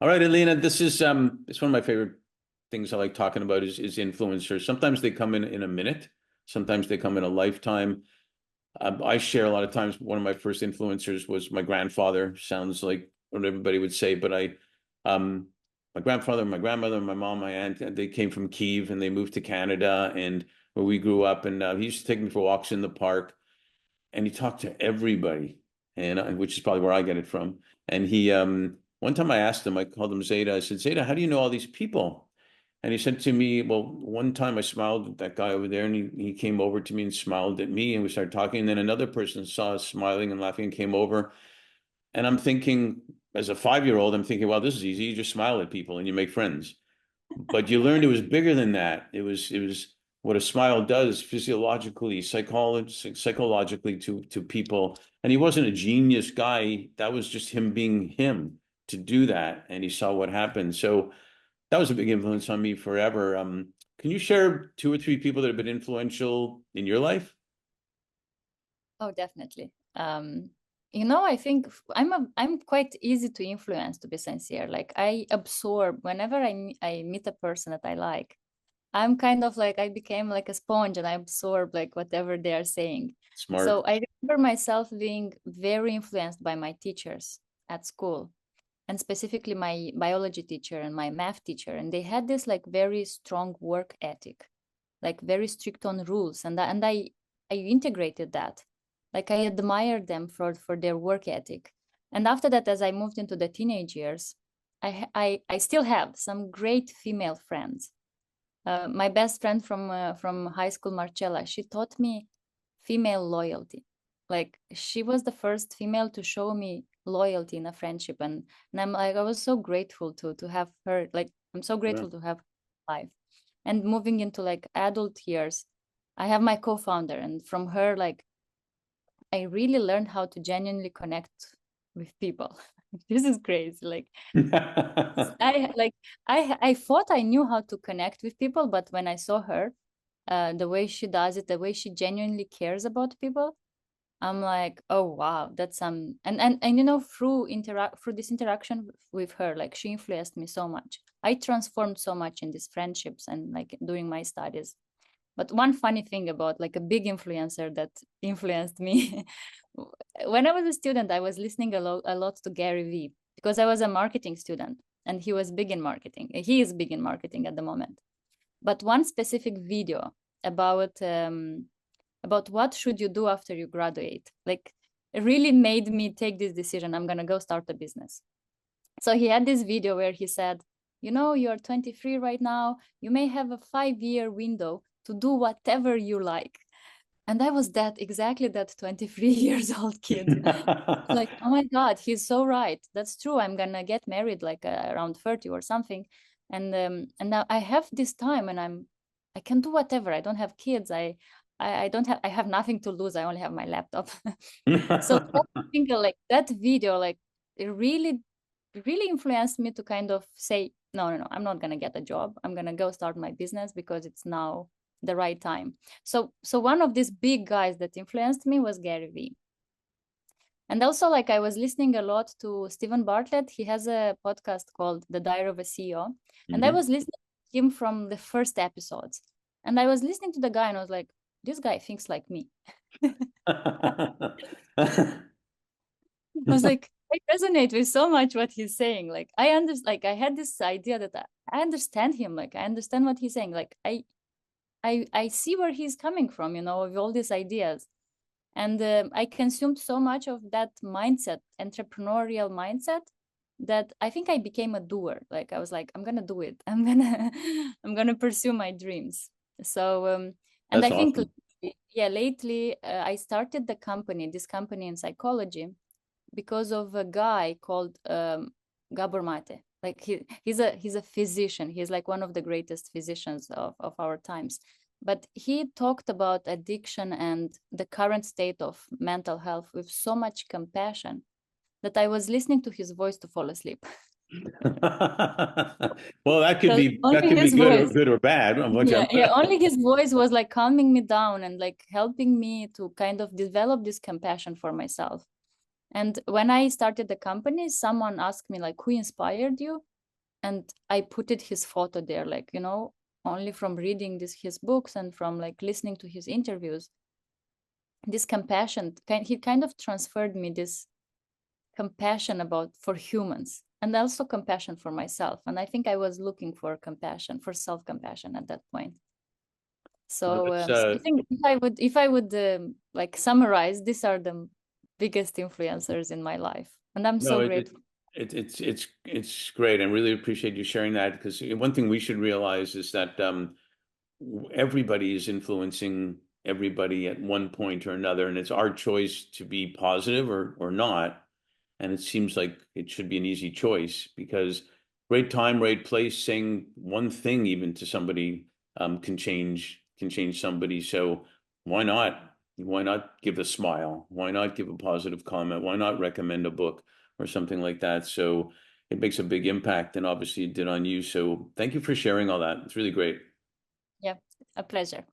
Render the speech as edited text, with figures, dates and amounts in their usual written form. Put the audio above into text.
All right, Elena, this is it's one of my favorite things I like talking about is influencers. Sometimes they come in a minute, sometimes they come in a lifetime. I share a lot of times one of my first influencers was my grandfather. Sounds like what everybody would say, but um, my grandfather, my grandmother, my mom, my aunt, they came from Kiev and they moved to Canada and where we grew up. And he used to take me for walks in the park, and he talked to everybody, and which is probably where I get it from. And he, one time I asked him, I called him Zeta. I said, Zeta, how do you know all these people? And he said to me, well, one time I smiled at that guy over there, and he came over to me and smiled at me, and we started talking. And then another person saw us smiling and laughing and came over. And I'm thinking, as a 5-year old, I'm thinking, well, this is easy. You just smile at people and you make friends. But you learned it was bigger than that. It was what a smile does physiologically, psychologically to people. And he wasn't a genius guy. That was just him being him to do that. And he saw what happened. So that was a big influence on me forever. Can you share two or three people that have been influential in your life? Oh, definitely. I think I'm quite easy to influence, to be sincere. Like I absorb whenever I meet a person that I like. I'm kind of like I became like a sponge and I absorb like whatever they are saying. Smart. So I remember myself being very influenced by my teachers at school, and specifically my biology teacher and my math teacher. And they had this like very strong work ethic, like very strict on rules. And I integrated that. Like I admired them for their work ethic. And after that, as I moved into the teenage years, I still have some great female friends. My best friend from high school, Marcella, she taught me female loyalty. Like she was the first female to show me loyalty in a friendship, and I'm like I was so grateful to have her. Like I'm so Yeah. grateful to have her life. And moving into like adult years, I have my co-founder, and from her, like I really learned how to genuinely connect with people. This is crazy. Like I like I thought I knew how to connect with people, but when I saw her, the way she does it, the way she genuinely cares about people, I'm like, oh wow, that's and through this interaction with her, like she influenced me so much. I transformed so much in these friendships and like during my studies. But one funny thing about like a big influencer that influenced me, when I was a student, I was listening a lot to Gary Vee because I was a marketing student and he was big in marketing. He is big in marketing at the moment. But one specific video about about what should you do after you graduate, like it really made me take this decision. I'm gonna go start a business. So he had this video where he said, you're 23 right now. You may have a 5-year window to do whatever you like. And I was exactly that 23 years old kid. Like, oh my God, he's so right. That's true. I'm gonna get married like around 30 or something. And now I have this time and I can do whatever. I don't have kids. I don't have I have nothing to lose. I only have my laptop. So that thing, like that video, like it really influenced me to kind of say, no, no, no, I'm not gonna get a job. I'm gonna go start my business because it's now the right time. So one of these big guys that influenced me was Gary Vee. And also, like I was listening a lot to Stephen Bartlett. He has a podcast called The Diary of a CEO. And I Mhm. was listening to him from the first episodes. And I was listening to the guy and I was like, this guy thinks like me. I was like, I resonate with so much what he's saying. Like I understand, like I had this idea that I understand him. Like I understand what he's saying. Like I see where he's coming from, with all these ideas. And I consumed so much of that mindset, entrepreneurial mindset, that I think I became a doer. Like I was like, I'm gonna do it. I'm gonna pursue my dreams. So and That's I think awesome. yeah, lately I started this company in psychology because of a guy called Gabor Mate. Like he's a physician. He's like one of the greatest physicians of our times. But he talked about addiction and the current state of mental health with so much compassion that I was listening to his voice to fall asleep. Well, that could Because be that only could be his good or voice, good or bad. Which yeah, I'm, yeah, only his voice was like calming me down and like helping me to kind of develop this compassion for myself. And when I started the company, someone asked me like, who inspired you? and I put his photo there, like, only from reading his books and from like listening to his interviews, this compassion, he kind of transferred me this compassion for humans, and also compassion for myself. And I think I was looking for compassion, for self-compassion at that point. So I think if I would like summarize, these are the biggest influencers in my life, and I'm so No, grateful. it's great. I really appreciate you sharing that, because one thing we should realize is that everybody is influencing everybody at one point or another, and it's our choice to be positive or not. And it seems like it should be an easy choice, because right time, right place, saying one thing even to somebody can change somebody. So why not? Why not give a smile? Why not give a positive comment? Why not recommend a book or something like that? So it makes a big impact, and obviously it did on you. So thank you for sharing all that. It's really great. Yeah, a pleasure.